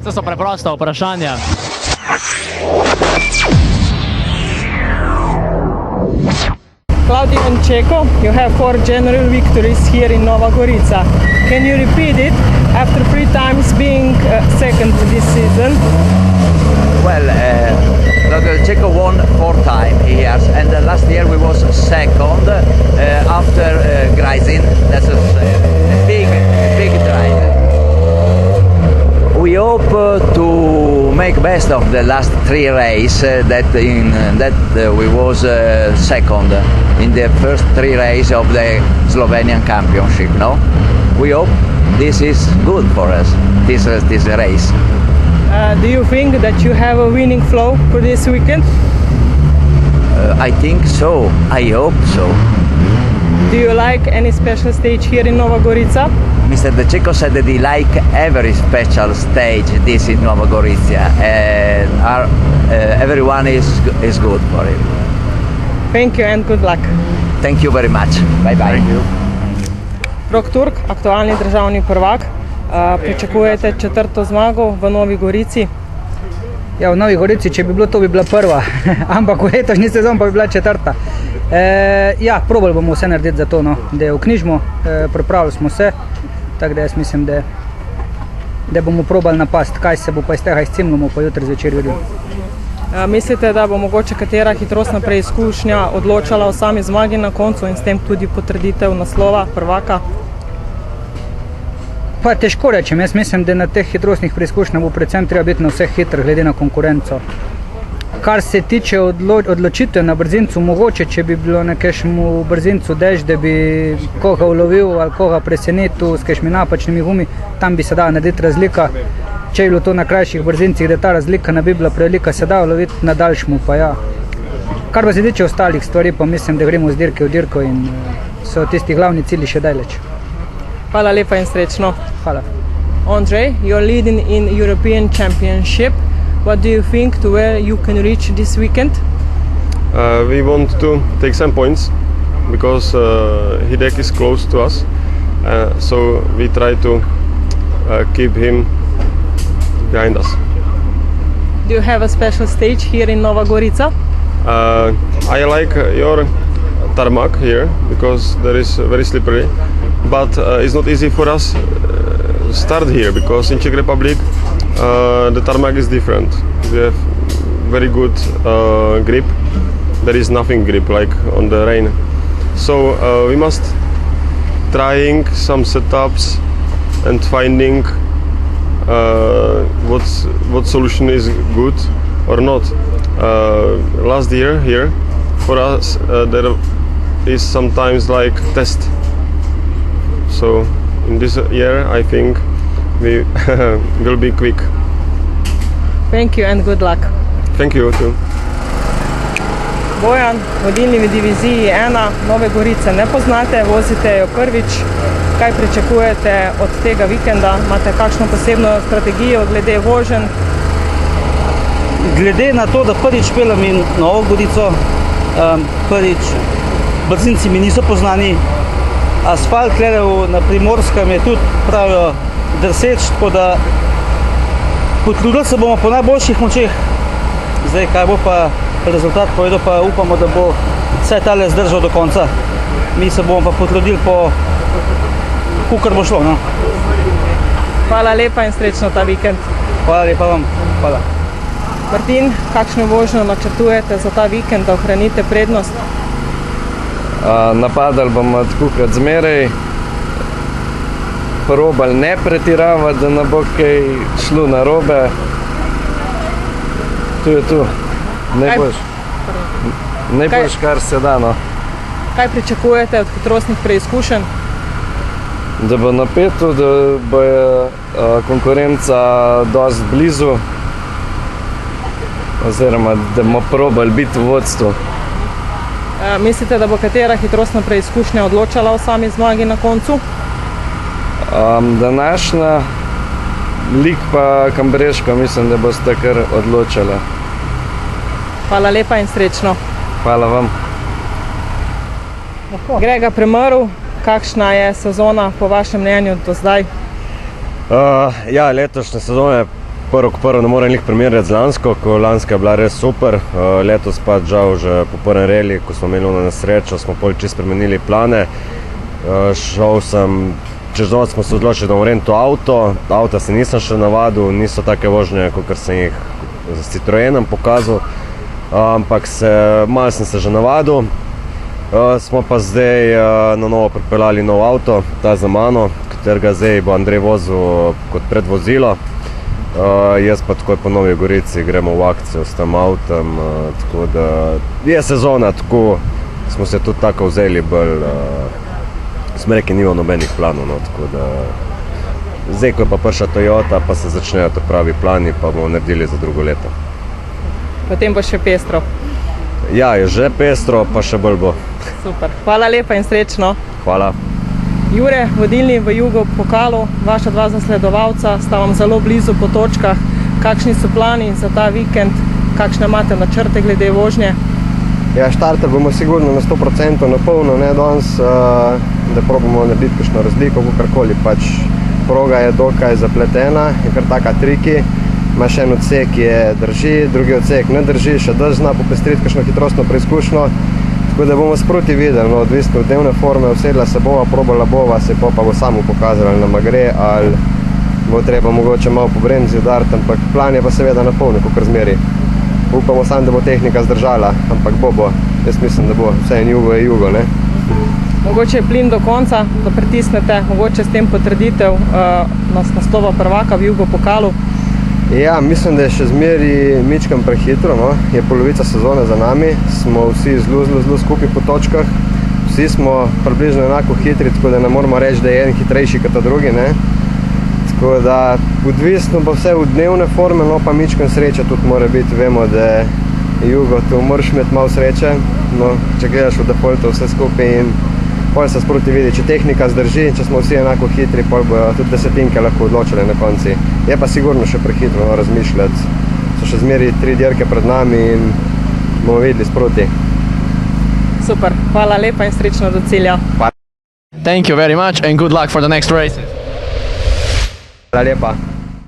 To so preprosta vprašanja. Claudio and Checo, you have 4 general victories here in Nova Gorica. Can you repeat it after 3 times being second this season? Well, Claudio Checo won 4 times here, and last year we was second after Grazin. That's a big drive. We hope to make best of the last 3 races that we was second in the first 3 races of the Slovenian Championship. No, we hope this is good for us. This race. Do you think that you have a winning flow for this weekend? I think so. I hope so. Do you like any special stage here in Nova Gorica? Mr. De Checo said that he like every special stage this in Nova Gorica, and everyone is good for it. Thank you and good luck. Thank you very much. Bye bye. Thank you. Rok Turk, aktualni državni prvak. Pričakujete 4. zmago v Novi Gorici? Ja, v Novi Gorici, če bi bilo to, bi bila prva, ampak v letošnji sezon pa bi bila 4. Ja, probali bomo vse narediti za to, no, da jo vknjižimo, pripravili smo se, tako da jaz mislim, da bomo probali napasti, kaj se bo pa iz tega izcimljamo, pa jutri zvečer videli. Mislite, da bo mogoče katera hitrostna preizkušnja odločala o sami zmagi na koncu in s tem tudi potrditev naslova prvaka? Pa težko rečem, jaz mislim, da na teh hitrostnih preizkušnjah bo predvsem treba biti na vseh hitrih glede na konkurenco. Kar se tiče odločitev na brzincu, mogoče, če bi bilo na kakšnemu brzincu dež, da bi koga ulovil ali koga presenetil s kakšnimi napačnimi gumi, tam bi se dala narediti razlika. Če je bilo to na krajših brzincih, da ta razlika ne bi bila prevelika, se da uloviti na daljšmu, pa ja. Kar pa se tiče ostalih stvari, pa mislim, da gremo z dirke v dirko in so tisti glavni cilji še daleč. Hvala lepa in srečno. Hvala. Andrej, you're leading in European Championship. What do you think to where you can reach this weekend? We want to take some points because Hideki is close to us, so we try to keep him behind us. Do you have a special stage here in Nova Gorica? I like your tarmac here because there is very slippery, but it's not easy for us start here because in Czech Republic the tarmac is different. We have very good grip. There is nothing grip like on the rain. So we must trying some setups and finding what solution is good or not. Last year here for us there is sometimes like test. So in this year I think we will be quick. Thank you and good luck. Thank you too. Bojan, vodilni v diviziji 1 Nove Gorice ne poznate, vozite jo prvič. Kaj pričakujete od tega vikenda? Imate kakšno posebno strategijo glede voženj? Glede na to, da prvič peljem in Novo Gorico, brzinci mi niso poznani, asfalt na Primorskem je tudi pravijo drseč, tako da potrudili se bomo po najboljših močeh. Zdaj, kaj bo pa rezultat povedal, pa upamo, da bo vse tale zdržal do konca. Mi se bomo pa potrudili kakor bo šlo. No. Hvala lepa in srečno ta vikend. Hvala lepa vam. Hvala. Martin, kakšno vožnjo načrtujete za ta vikend, da ohranite prednost? Napadali bomo tako kot zmeraj, probali ne pretiravati, da ne bo kaj šlo narobe. To je to. Najboljš, kar se da. No. Kaj pričakujete od hitrostnih preizkušenj? Da bo napeto, da bo konkurenca dosti blizu, oziroma da bomo probali biti v vodstvu. Mislite, da bo katera hitrostna preizkušnja odločala o sami zmagi na koncu? Današnja, Lik pa Kambreška, mislim, da boste kar odločala. Hvala lepa in srečno. Hvala vam. Grega Premrl, kakšna je sezona po vašem mnenju do zdaj? Ja, letošnja sezona je prvo kot prvo ne morem jih primerjati z lansko, ko lanska je bila res super. Letos pa žal že po prvem reli, ko smo imeli ono nesrečo, smo pol čisto spremenili plane. Šel sem, čez noč smo se odločili, da bom rental avto. Avta se nisem še navadil, niso take vožnje, kot sem jih z Citroenom pokazal, ampak malo sem se že navadil. Smo pa zdaj na novo pripeljali nov avto, ta za mano, katerega zdaj bo Andrej vozil kot predvozilo. Jaz pa takoj po Novi Gorici gremo v akcijo s tem avtom, tako da je sezona, tako smo se tudi tako vzeli bolj, smo rekli, ni nobenih planov, no, tako da zdaj, ko je pa prišla Toyota, pa se začnejo to pravi plani, pa bomo naredili za drugo leto. Potem bo še pestro. Ja, je že pestro, pa še bolj bo. Super. Hvala lepa in srečno. Hvala. Jure, vodilni v Jugo pokalu, vaša dva zasledovalca sta vam zelo blizu po točkah. Kakšni so plani za ta vikend? Kakšne imate načrte glede vožnje? Ja, štarter bomo sigurno na 100% na polno, ne danes, da probamo narediti kakšno razliko, kakorkoli. Pač proga je dokaj zapletena, je kar taka triki. Imaš en odsek, ki drži, drugi odsek ne drži, še dež zna popestriti kakšno hitrostno preizkušnjo. Tako da bomo sproti videli, no, odvisno od dnevne forme, usedla se bova, probala bova, se pa bo samo pokazala, ali nama gre, ali bo treba mogoče malo po bremzi udariti, ampak plan je pa seveda na polno, kakor zmeri. Upamo samo, da bo tehnika zdržala, ampak bo. Jaz mislim, da bo. Vse jugo je jugo, ne? Mogoče je plin do konca, da pritisnete, mogoče s tem potrditev naslova prvaka v Jugo pokalu. Ja, mislim, da je še zmeri mičkam prehitro, no. Je polovica sezone za nami, smo vsi zelo skupaj po točkah. Vsi smo približno enako hitri, tako da ne moramo reči, da je en hitrejši kot drugi, ne. Tako da odvisno bo vse od dnevne forme, no pa mičkam sreče tudi mora biti. Vemo, da je Jugo, tu moraš imeti malo sreče, no, če gledaš v defaultu vse skupaj in pol se sproti vidi, če tehnika zdrži, če smo vsi enako hitri, pol bojo tudi desetinke lahko odločile na konci. Je pa sigurno še prehitro, no, razmišljati. So še zmeri 3 dirke pred nami in bomo videli sproti. Super, hvala lepa in srečno do cilja. Thank you very much and good luck for the next races. Hvala lepa.